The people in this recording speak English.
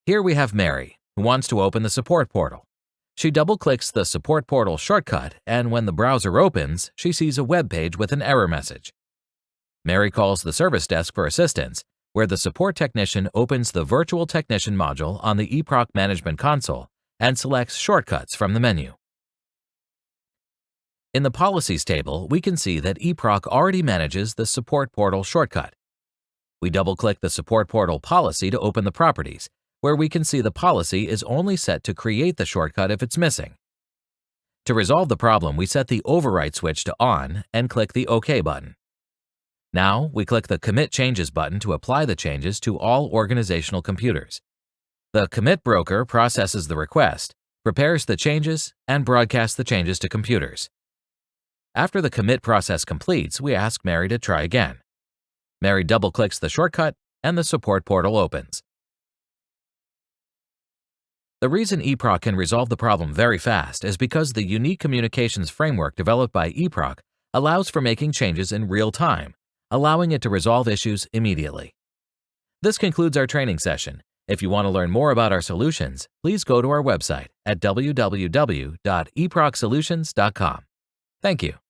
Here we have Mary, who wants to open the support portal. She double-clicks the support portal shortcut, and when the browser opens, she sees a web page with an error message. Mary calls the service desk for assistance, where the support technician opens the Virtual Technician module on the eProc Management Console and selects Shortcuts from the menu. In the Policies table, we can see that eProc already manages the support portal shortcut. We double-click the support portal policy to open the properties, where we can see the policy is only set to create the shortcut if it's missing. To resolve the problem, we set the override switch to on and click the OK button. Now, we click the Commit Changes button to apply the changes to all organizational computers. The commit broker processes the request, prepares the changes, and broadcasts the changes to computers. After the commit process completes, we ask Mary to try again. Mary double-clicks the shortcut, and the support portal opens. The reason eProc can resolve the problem very fast is because the unique communications framework developed by eProc allows for making changes in real time, allowing it to resolve issues immediately. This concludes our training session. If you want to learn more about our solutions, please go to our website at www.eprocsolutions.com. Thank you.